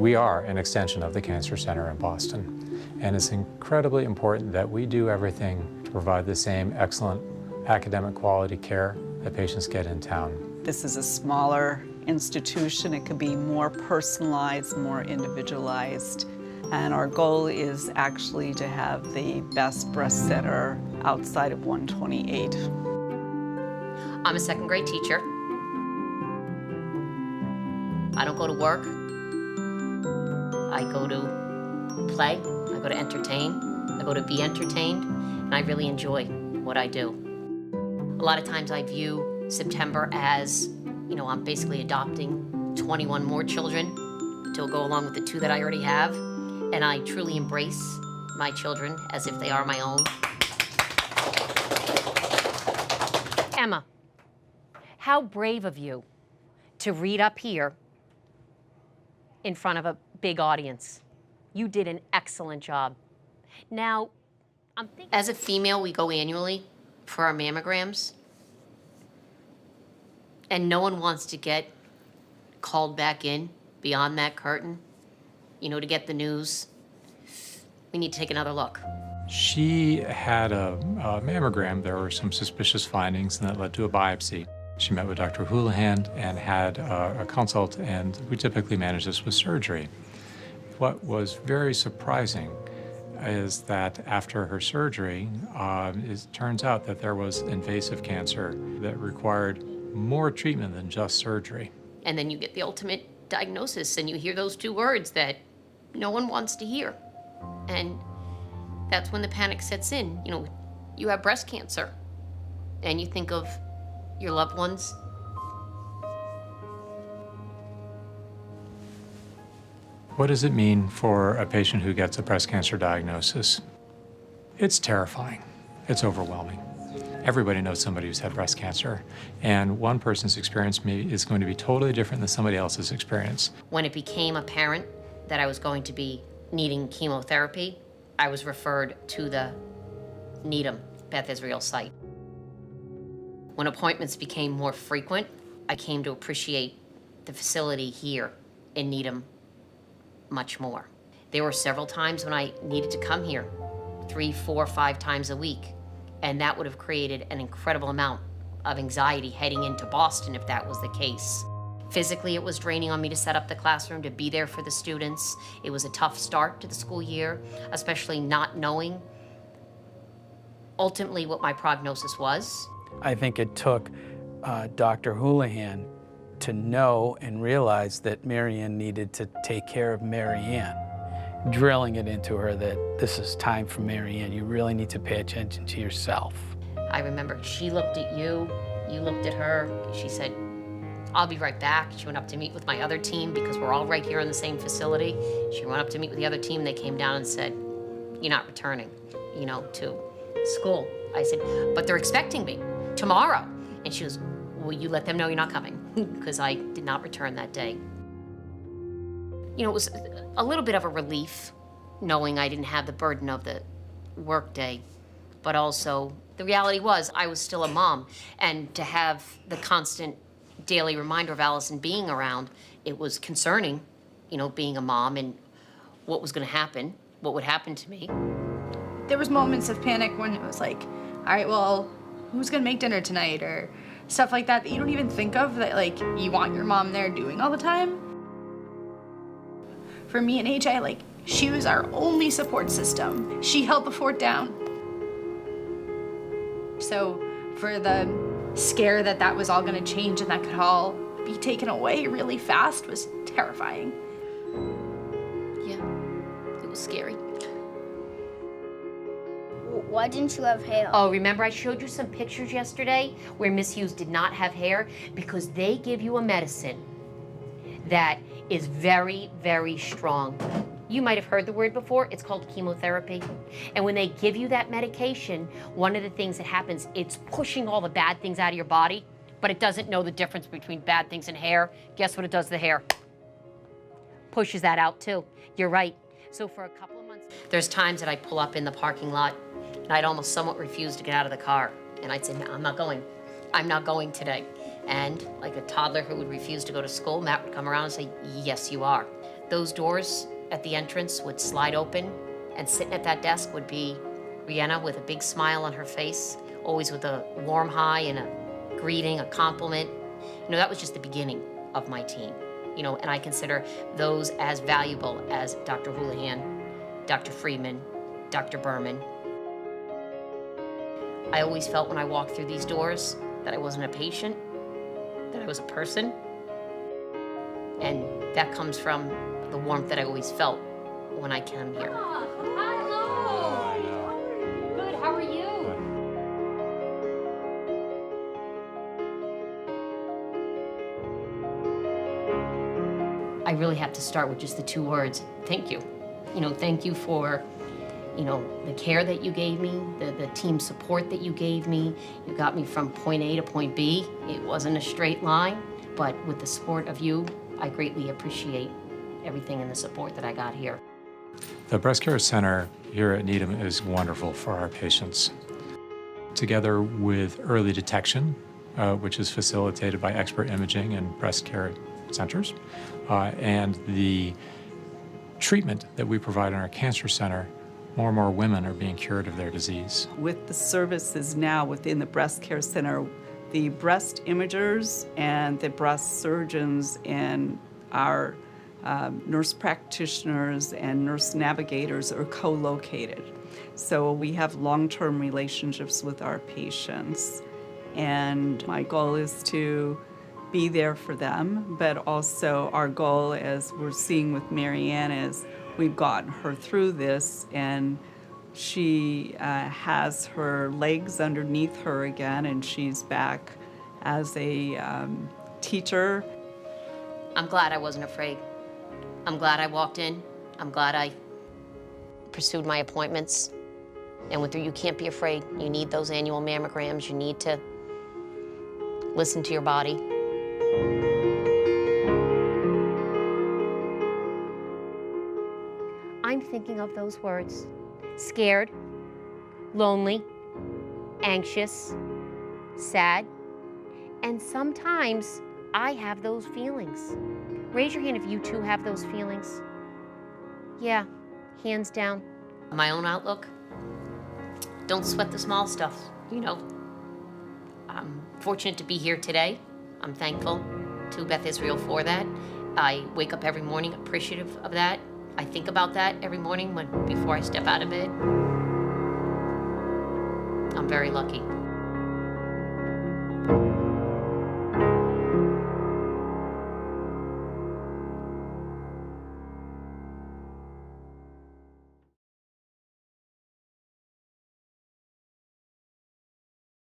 We are an extension of the Cancer Center in Boston, and it's incredibly important that we do everything to provide the same excellent academic quality care that patients get in town. This is a smaller institution. It could be more personalized, more individualized. And our goal is actually to have the best breast center outside of 128. I'm a second grade teacher. I don't go to work. I go to play, I go to entertain, I go to be entertained, and I really enjoy what I do. A lot of times I view September as, you know, I'm basically adopting 21 more children to go along with the 2 that I already have, and I truly embrace my children as if they are my own. Emma, how brave of you to read up here in front of a big audience. You did an excellent job. Now, I'm thinking, as a female, we go annually for our mammograms, and no one wants to get called back in beyond that curtain, you know, to get the news. We need to take another look. She had a mammogram. There were some suspicious findings, and that led to a biopsy. She met with Dr. Houlihan and had a consult, and we typically manage this with surgery. What was very surprising is that after her surgery, it turns out that there was invasive cancer that required more treatment than just surgery. And then you get the ultimate diagnosis, and you hear those 2 words that no one wants to hear. And that's when the panic sets in. You know, you have breast cancer, and you think of your loved ones. What does it mean for a patient who gets a breast cancer diagnosis? It's terrifying. It's overwhelming. Everybody knows somebody who's had breast cancer, and one person's experience is going to be totally different than somebody else's experience. When it became apparent that I was going to be needing chemotherapy, I was referred to the Needham, Beth Israel site. When appointments became more frequent, I came to appreciate the facility here in Needham much more. There were several times when I needed to come here 3, 4, 5 times a week, and that would have created an incredible amount of anxiety heading into Boston if that was the case. Physically, it was draining on me to set up the classroom, to be there for the students. It was a tough start to the school year, especially not knowing ultimately what my prognosis was. I think it took Dr. Houlihan to know and realize that Marianne needed to take care of Marianne, drilling it into her that this is time for Marianne. You really need to pay attention to yourself. I remember she looked at you, you looked at her, she said, I'll be right back. She went up to meet with my other team because we're all right here in the same facility. She went up to meet with the other team. They came down and said, you're not returning, you know, to school. I said, but they're expecting me tomorrow. And she goes, will you let them know you're not coming? Because I did not return that day. You know, it was a little bit of a relief knowing I didn't have the burden of the workday, but also the reality was I was still a mom, and to have the constant daily reminder of Allison being around, it was concerning, you know, being a mom and what was going to happen, what would happen to me. There was moments of panic when it was like, all right, well, who's going to make dinner tonight, or stuff like that you don't even think of, that like you want your mom there doing all the time. For me and AJ, like, she was our only support system. She held the fort down. So for the scare that that was all gonna change and that could all be taken away really fast was terrifying. Yeah, it was scary. Why didn't you have hair? Oh, remember I showed you some pictures yesterday where Miss Hughes did not have hair? Because they give you a medicine that is very, very strong. You might have heard the word before. It's called chemotherapy. And when they give you that medication, one of the things that happens, it's pushing all the bad things out of your body, but it doesn't know the difference between bad things and hair. Guess what it does to the hair? Pushes that out too. You're right. So for a couple of months, there's times that I pull up in the parking lot and I'd almost somewhat refuse to get out of the car. And I'd say, no, I'm not going. I'm not going today. And like a toddler who would refuse to go to school, Matt would come around and say, yes, you are. those doors at the entrance would slide open, and sitting at that desk would be Rihanna with a big smile on her face, always with a warm hi and a greeting, a compliment. You know, that was just the beginning of my team. You know, and I consider those as valuable as Dr. Houlihan, Dr. Friedman, Dr. Berman. I always felt when I walked through these doors that I wasn't a patient, that I was a person. And that comes from the warmth that I always felt when I came here. I know. Good, how are you? I really have to start with just the two words, thank you. You know, thank you for, you know, the care that you gave me, the team support that you gave me. You got me from point A to point B. It wasn't a straight line, but with the support of you, I greatly appreciate everything and the support that I got here. The Breast Care Center here at Needham is wonderful for our patients. Together with early detection, which is facilitated by expert imaging and breast care centers, and the treatment that we provide in our cancer center, more and more women are being cured of their disease. With the services now within the Breast Care Center, the breast imagers and the breast surgeons and our nurse practitioners and nurse navigators are co-located. So we have long-term relationships with our patients. And my goal is to be there for them, but also our goal, as we're seeing with Marianne, is we've gotten her through this and she has her legs underneath her again and she's back as a teacher. I'm glad I wasn't afraid. I'm glad I walked in. I'm glad I pursued my appointments and went through. You can't be afraid. You need those annual mammograms. You need to listen to your body. I'm thinking of those words. Scared, lonely, anxious, sad, and sometimes I have those feelings. Raise your hand if you too have those feelings. Yeah, hands down. My own outlook, don't sweat the small stuff, you know. I'm fortunate to be here today. I'm thankful to Beth Israel for that. I wake up every morning appreciative of that. I think about that every morning before I step out of bed. I'm very lucky.